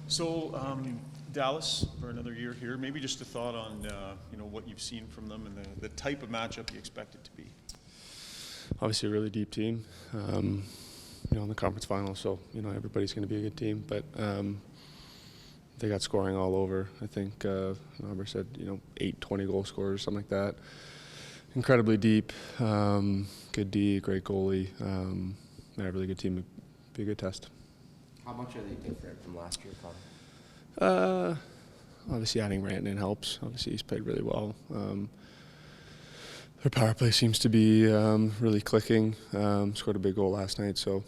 So Dallas for another year here. Maybe just a thought on what you've seen from them and the type of matchup you expect it to be. Obviously, a really deep team. In the conference final, so everybody's going to be a good team. But they got scoring all over. I think Robert said 8 20-goal scorers, something like that. Incredibly deep. Good D, great goalie. They're a really good team. Be a good test. How much are they different from last year, Connor? Obviously, adding Rantanen helps. Obviously, he's played really well. Their power play seems to be really clicking. Scored a big goal last night, so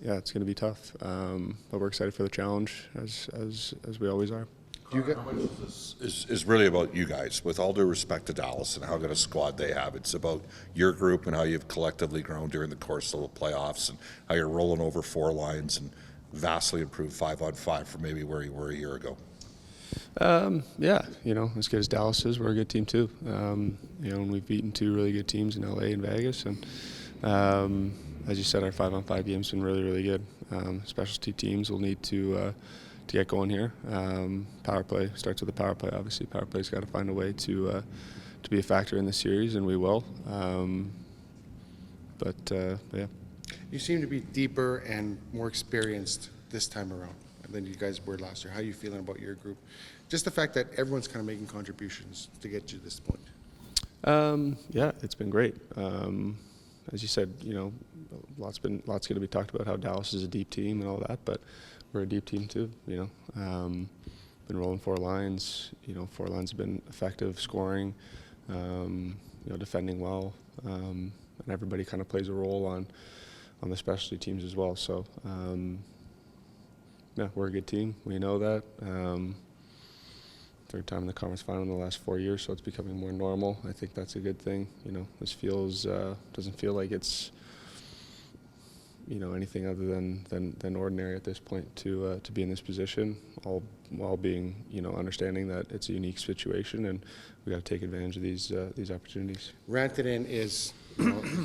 it's going to be tough. But we're excited for the challenge, as we always are. How much of this is really about you guys? With all due respect to Dallas and how good a squad they have, it's about your group and how you've collectively grown during the course of the playoffs and how you're rolling over 4 lines and vastly improved 5-on-5 from maybe where you were a year ago. As good as Dallas is, we're a good team too. And we've beaten 2 really good teams in LA and Vegas, and as you said, our 5-on-5 game's been really, really good. Specialty teams will need to get going here. Power play starts with the power play. Obviously, power play's got to find a way to be a factor in the series, and we will. You seem to be deeper and more experienced this time around than you guys were last year. How are you feeling about your group? Just the fact that everyone's kind of making contributions to get you to this point. It's been great. As you said, lots going to be talked about how Dallas is a deep team and all that, but we're a deep team too. Been rolling 4 lines. 4 lines have been effective scoring, defending well, and everybody kind of plays a role on the specialty teams as well. So, we're a good team. We know that. 3rd time in the conference final in the last 4 years, so it's becoming more normal. I think that's a good thing. This doesn't feel like it's anything other than ordinary at this point to be in this position, all while being understanding that it's a unique situation and we got to take advantage of these opportunities. Rantanen is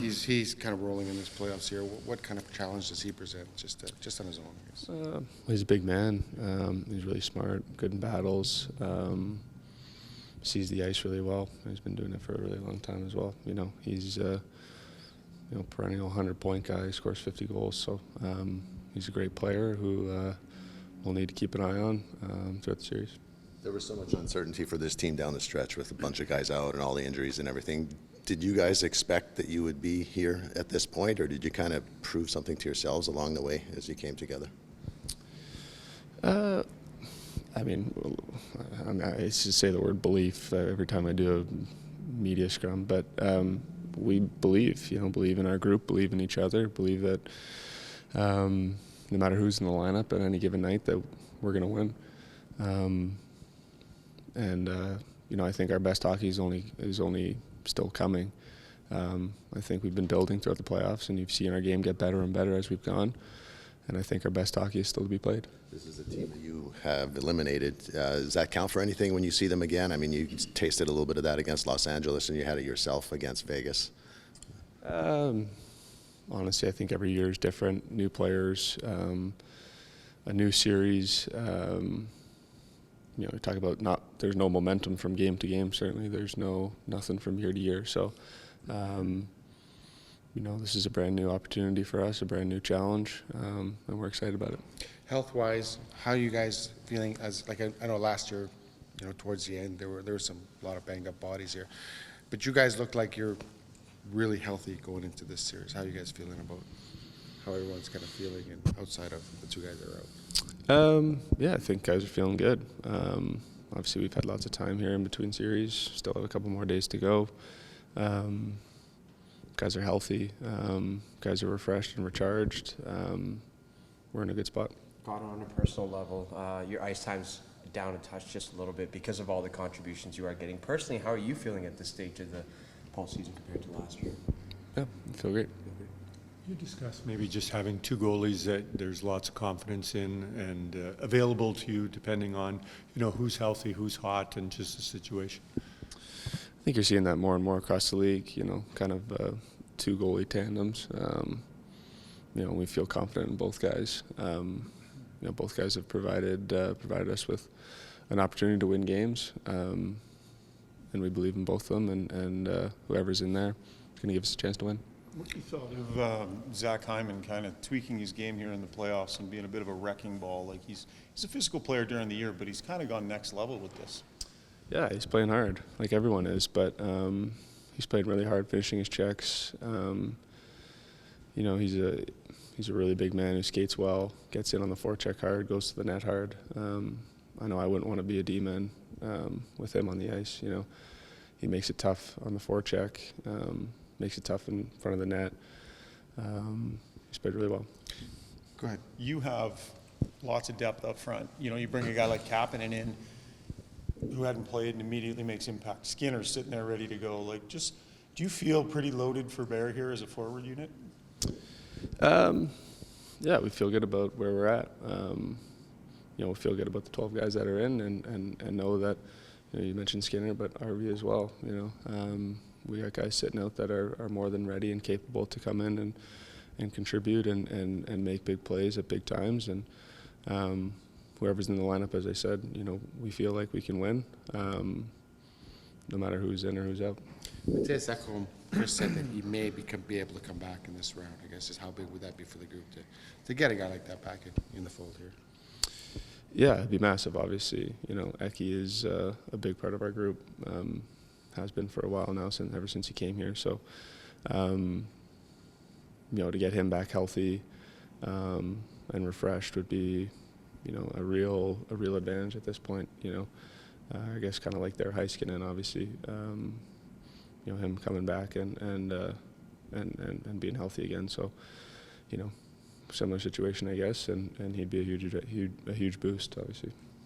he's kind of rolling in this playoffs here. What kind of challenge does he present just on his own, I guess? He's a big man. He's really smart, good in battles. Sees the ice really well. He's been doing it for a really long time as well. He's perennial 100-point guy, scores 50 goals. So he's a great player who we'll need to keep an eye on throughout the series. There was so much uncertainty for this team down the stretch with a bunch of guys out and all the injuries and everything. Did you guys expect that you would be here at this point, or did you kind of prove something to yourselves along the way as you came together? I used to say the word belief every time I do a media scrum, but we believe in our group, believe in each other, believe that no matter who's in the lineup at any given night that we're going to win. I think our best hockey is only still coming. I think we've been building throughout the playoffs, and you've seen our game get better and better as we've gone. And I think our best hockey is still to be played. This is a team that you have eliminated. Does that count for anything when you see them again? I mean, you tasted a little bit of that against Los Angeles, and you had it yourself against Vegas. Honestly, I think every year is different. New players, a new series. We talk about there's no momentum from game to game. Certainly, there's nothing from year to year. So, this is a brand new opportunity for us, a brand new challenge, and we're excited about it. Health-wise, how are you guys feeling? I know last year, towards the end there were a lot of banged up bodies here, but you guys look like you're really healthy going into this series. How are you guys feeling about how everyone's kind of feeling and outside of the 2 guys that are out? I think guys are feeling good. Obviously, we've had lots of time here in between series. Still have a couple more days to go. Guys are healthy. Guys are refreshed and recharged. We're in a good spot. Connor, on a personal level, your ice time's down a touch just a little bit because of all the contributions you are getting. Personally, how are you feeling at this stage of the postseason compared to last year? Yeah, I feel great. You discussed maybe just having 2 goalies that there's lots of confidence in and available to you depending on, who's healthy, who's hot, and just the situation. I think you're seeing that more and more across the league, kind of 2 goalie tandems. We feel confident in both guys. both guys have provided us with an opportunity to win games, and we believe in both of them, and whoever's in there is going to give us a chance to win. What do you thought of Zach Hyman kind of tweaking his game here in the playoffs and being a bit of a wrecking ball? Like he's a physical player during the year, but he's kind of gone next level with this. Yeah, he's playing hard, like everyone is, but he's played really hard finishing his checks. He's a really big man who skates well, gets in on the forecheck hard, goes to the net hard. I know I wouldn't want to be a D-man with him on the ice. He makes it tough on the forecheck, makes it tough in front of the net. He's played really well. Go ahead. You have lots of depth up front. You bring a guy like Kapanen in who hadn't played and immediately makes impact. Skinner's sitting there ready to go. Do you feel pretty loaded for Bear here as a forward unit? Yeah, we feel good about where we're at. We feel good about the 12 guys that are in, and know that, you mentioned Skinner, but RV as well. We got guys sitting out that are more than ready and capable to come in and contribute and make big plays at big times. And whoever's in the lineup, as I said, we feel like we can win, no matter who's in or who's out. Matthias Ekholm, Chris said that he may be able to come back in this round. I guess, just how big would that be for the group to get a guy like that back in the fold here? Yeah, it'd be massive, obviously. Eki is a big part of our group, has been for a while now, ever since he came here. So, to get him back healthy and refreshed would be, a real advantage at this point. I guess kind of like their Heiskanen, obviously. Him coming back and being healthy again. So, similar situation, I guess, and he'd be a huge boost, obviously.